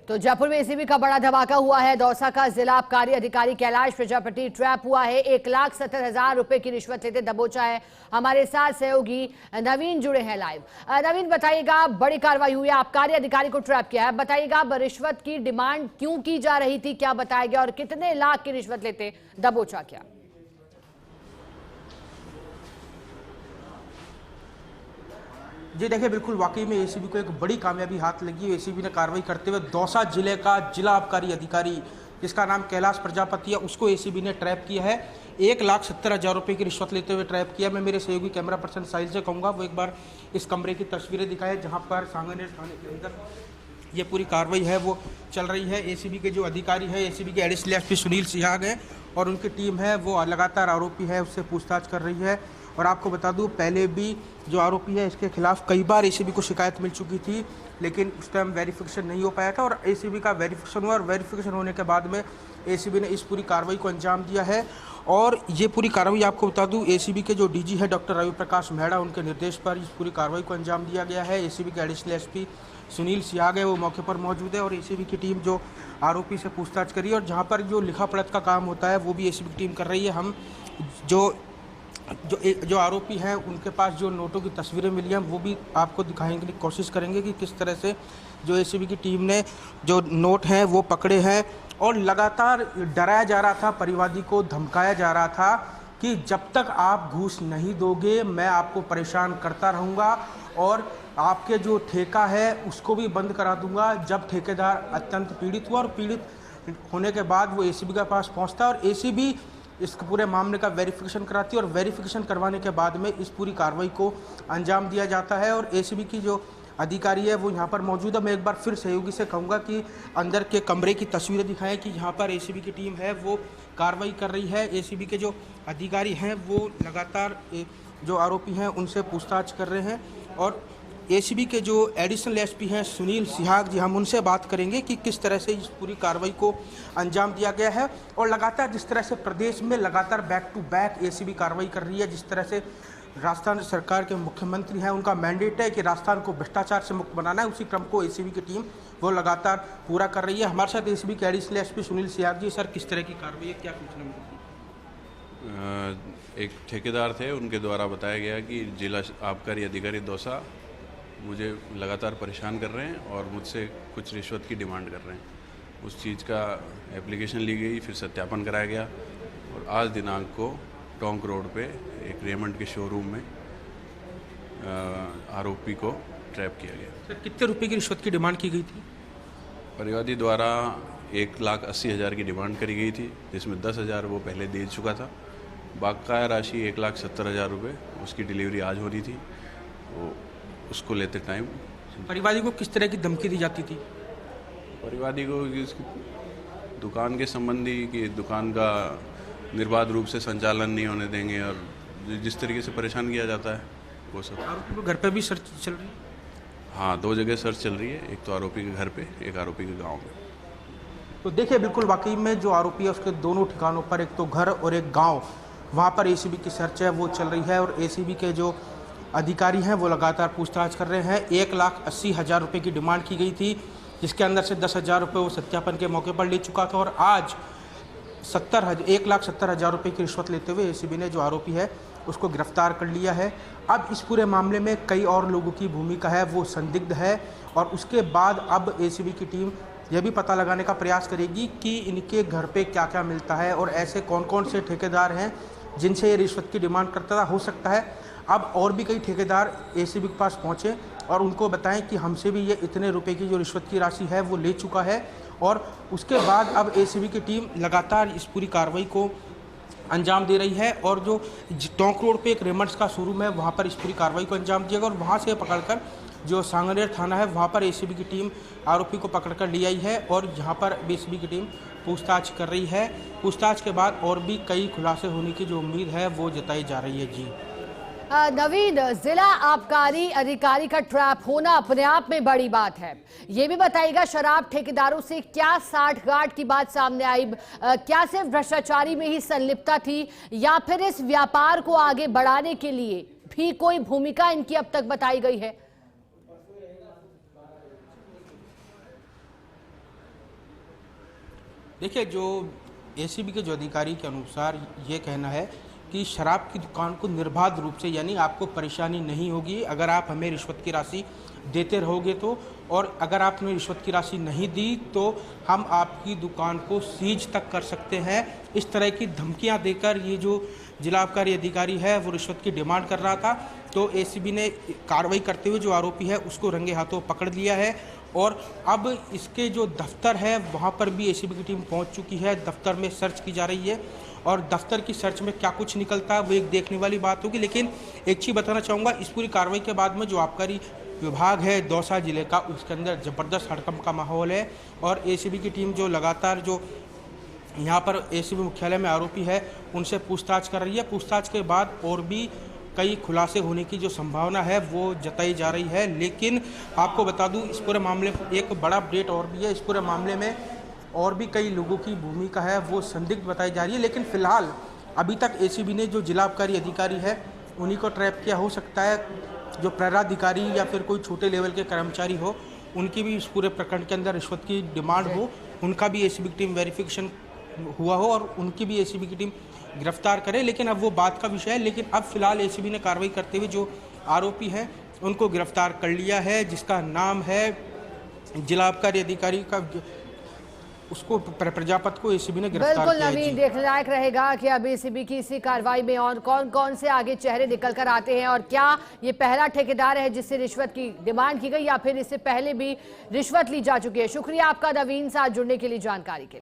तो जयपुर में एसीबी का बड़ा धमाका हुआ है। दौसा का जिला आबकारी अधिकारी कैलाश प्रजापति ट्रैप हुआ है। 1,70,000 रुपए की रिश्वत लेते दबोचा है। हमारे साथ सहयोगी नवीन जुड़े हैं लाइव। नवीन, बताइएगा, बड़ी कार्रवाई हुई है, आबकारी अधिकारी को ट्रैप किया है, बताइएगा रिश्वत की डिमांड क्यों की जा रही थी, क्या बताया गया और कितने लाख की रिश्वत लेते दबोचा क्या? जी देखिए, बिल्कुल वाकई में एसीबी को एक बड़ी कामयाबी हाथ लगी है। एसीबी ने कार्रवाई करते हुए दौसा जिले का जिला आबकारी अधिकारी जिसका नाम कैलाश प्रजापति है उसको एसीबी ने ट्रैप किया है। 1,70,000 रुपये की रिश्वत लेते हुए ट्रैप किया। मैं मेरे सहयोगी कैमरा पर्सन साहिल से कहूँगा वो एक बार इस कमरे की तस्वीरें दिखाए जहाँ पर सांगनेर थाने के अंदर ये पूरी कार्रवाई है वो चल रही है। एसीबी के जो अधिकारी है, एसीबी के एडिशनल एसपी सुनील सिहाग हैं और उनकी टीम है वो लगातार आरोपी है उससे पूछताछ कर रही है। और आपको बता दूं, पहले भी जो आरोपी है इसके खिलाफ कई बार एसीबी को शिकायत मिल चुकी थी, लेकिन उस टाइम वेरिफिकेशन नहीं हो पाया था और एसीबी का वेरिफिकेशन हुआ और वेरिफिकेशन होने के बाद में एसीबी ने इस पूरी कार्रवाई को अंजाम दिया है। और ये पूरी कार्रवाई आपको बता दूं, एसीबी के जो डीजी है डॉक्टर रवि प्रकाश मेहड़ा, उनके निर्देश पर इस पूरी कार्रवाई को अंजाम दिया गया है। एसीबी के एडिशनल एसपी सुनील सिहाग है वो मौके पर मौजूद है और एसीबी की टीम जो आरोपी से पूछताछ करी और जहाँ पर जो लिखा पढ़त का काम होता है वो भी एसीबी की टीम कर रही है। हम जो आरोपी हैं उनके पास जो नोटों की तस्वीरें मिली हैं वो भी आपको दिखाने की कोशिश करेंगे कि किस तरह से जो एसीबी की टीम ने जो नोट हैं वो पकड़े हैं। और लगातार डराया जा रहा था, परिवादी को धमकाया जा रहा था कि जब तक आप घूस नहीं दोगे मैं आपको परेशान करता रहूँगा और आपके जो ठेका है उसको भी बंद करा दूंगा। जब ठेकेदार अत्यंत पीड़ित हुआ और पीड़ित होने के बाद वो एसीबी के पास पहुंचता है और एसीबी इस पूरे मामले का वेरिफिकेशन कराती है और वेरिफिकेशन करवाने के बाद में इस पूरी कार्रवाई को अंजाम दिया जाता है। और एसीबी की जो अधिकारी है वो यहाँ पर मौजूद है। मैं एक बार फिर सहयोगी से कहूँगा कि अंदर के कमरे की तस्वीरें दिखाएं कि यहाँ पर एसीबी की टीम है वो कार्रवाई कर रही है। एसीबी के जो अधिकारी हैं वो लगातार जो आरोपी हैं उनसे पूछताछ कर रहे हैं और एसीबी के जो एडिशनल एसपी हैं सुनील सिहाग जी, हम उनसे बात करेंगे कि किस तरह से इस पूरी कार्रवाई को अंजाम दिया गया है। और लगातार जिस तरह से प्रदेश में लगातार बैक टू बैक एसीबी कार्रवाई कर रही है, जिस तरह से राजस्थान सरकार के मुख्यमंत्री हैं उनका मैंडेट है कि राजस्थान को भ्रष्टाचार से मुक्त बनाना है, उसी क्रम को एसीबी की टीम वो लगातार पूरा कर रही है। हमारे साथ एसीबी के एडिशनल एसपी सुनील सिहाग जी। सर, किस तरह की कार्रवाई है, क्या सूचना मिली? एक ठेकेदार थे, उनके द्वारा बताया गया कि जिला आबकारी अधिकारी दौसा मुझे लगातार परेशान कर रहे हैं और मुझसे कुछ रिश्वत की डिमांड कर रहे हैं। उस चीज़ का एप्लीकेशन ली गई, फिर सत्यापन कराया गया और आज दिनांक को टोंक रोड पे एक रेमंड के शोरूम में आरोपी को ट्रैप किया गया। सर, कितने रुपए की रिश्वत की डिमांड की गई थी? परिवादी द्वारा 1,80,000 की डिमांड करी गई थी, जिसमें 10,000 वो पहले दे चुका था। बकाया राशि 1,70,000 रुपये, उसकी डिलीवरी आज हो रही थी। वो उसको लेते टाइम परिवादी को किस तरह की धमकी दी जाती थी? परिवादी को दुकान के संबंधी कि दुकान का निर्बाध रूप से संचालन नहीं होने देंगे और जिस तरीके से परेशान किया जाता है वो सब। आरोपी को घर पे भी सर्च चल रही है? हाँ, 2 जगह सर्च चल रही है, एक तो आरोपी के घर पे, एक आरोपी के गांव में। तो देखिए, बिल्कुल वाकई में जो आरोपी है उसके दोनों ठिकानों पर, एक तो घर और एक गाँव, वहाँ पर एसीबी की सर्च है वो चल रही है और एसीबी के जो अधिकारी हैं वो लगातार पूछताछ कर रहे हैं। 1,80,000 रुपये की डिमांड की गई थी, जिसके अंदर से 10,000 रुपये वो सत्यापन के मौके पर ले चुका था और आज 1,70,000 रुपये की रिश्वत लेते हुए एसीबी ने जो आरोपी है उसको गिरफ्तार कर लिया है। अब इस पूरे मामले में कई और लोगों की भूमिका है वो संदिग्ध है और उसके बाद अब एसीबी की टीम यह भी पता लगाने का प्रयास करेगी कि इनके घर पे क्या क्या मिलता है और ऐसे कौन कौन से ठेकेदार हैं जिनसे ये रिश्वत की डिमांड करता था। हो सकता है अब और भी कई ठेकेदार एसीबी के पास पहुंचे और उनको बताएं कि हमसे भी ये इतने रुपए की जो रिश्वत की राशि है वो ले चुका है। और उसके बाद अब एसीबी की टीम लगातार इस पूरी कार्रवाई को अंजाम दे रही है और जो टोंक रोड पे एक रेमंड्स का शोरूम है वहाँ पर इस पूरी कार्रवाई को अंजाम दिया गया और वहाँ से पकड़कर जो सांगनेर थाना है वहाँ पर एसीबी की टीम आरोपी को पकड़कर ले आई है और यहाँ पर एसीबी की टीम पूछताछ कर रही है। पूछताछ के बाद और भी कई खुलासे होने की जो उम्मीद है वो जताई जा रही है। जी नवीन, जिला आबकारी अधिकारी का ट्रैप होना अपने आप में बड़ी बात है। ये भी बताइएगा, शराब ठेकेदारों से क्या साठगांठ की बात सामने आई? क्या सिर्फ भ्रष्टाचारी में ही संलिप्तता थी या फिर इस व्यापार को आगे बढ़ाने के लिए भी कोई भूमिका इनकी अब तक बताई गई है? देखिए, जो एसीबी के जो अधिकारी के अनुसार ये कहना है कि शराब की दुकान को निर्बाध रूप से, यानी आपको परेशानी नहीं होगी अगर आप हमें रिश्वत की राशि देते रहोगे तो, और अगर आपने रिश्वत की राशि नहीं दी तो हम आपकी दुकान को सीज तक कर सकते हैं। इस तरह की धमकियां देकर ये जो जिला आबकारी अधिकारी है वो रिश्वत की डिमांड कर रहा था। तो एसीबी ने कार्रवाई करते हुए जो आरोपी है उसको रंगे हाथों पकड़ लिया है, और अब इसके जो दफ्तर है वहाँ पर भी एसीबी की टीम पहुँच चुकी है। दफ्तर में सर्च की जा रही है, और दफ्तर की सर्च में क्या कुछ निकलता है वो एक देखने वाली बात होगी। लेकिन एक चीज़ बताना चाहूँगा, इस पूरी कार्रवाई के बाद में जो आबकारी विभाग है दौसा जिले का, उसके अंदर ज़बरदस्त हड़कंप का माहौल है, और एसीबी की टीम जो लगातार जो यहाँ पर एसीबी मुख्यालय में आरोपी है उनसे पूछताछ कर रही है। पूछताछ के बाद और भी कई खुलासे होने की जो संभावना है वो जताई जा रही है। लेकिन आपको बता दूं, इस पूरे मामले एक बड़ा अपडेट और भी है। इस पूरे मामले में और भी कई लोगों की भूमिका है वो संदिग्ध बताई जा रही है। लेकिन फिलहाल अभी तक एसीबी ने जो जिला आबकारी अधिकारी है उन्हीं को ट्रैप किया। हो सकता है जो प्रराधिकारी या फिर कोई छोटे लेवल के कर्मचारी हो, उनकी भी इस पूरे प्रकरण के अंदर रिश्वत की डिमांड हो, उनका भी एसीबी की टीम वेरिफिकेशन हुआ हो और उनकी भी एसीबी की टीम गिरफ्तार करे। लेकिन अब वो बात का विषय है। लेकिन अब फिलहाल एसीबी ने कार्रवाई करते हुए जो आरोपी हैं उनको गिरफ्तार कर लिया है, जिसका नाम है जिला आबकारी अधिकारी का, उसको प्रजापत को एसीबी ने गिरफ्तार बिल्कुल किया है। नवीन, देखने लायक रहेगा कि अब एसीबी की इसी कार्रवाई में और कौन कौन से आगे चेहरे निकल कर आते हैं, और क्या ये पहला ठेकेदार है जिससे रिश्वत की डिमांड की गई या फिर इससे पहले भी रिश्वत ली जा चुकी है। शुक्रिया आपका नवीन, साथ जुड़ने के लिए जानकारी के लिए।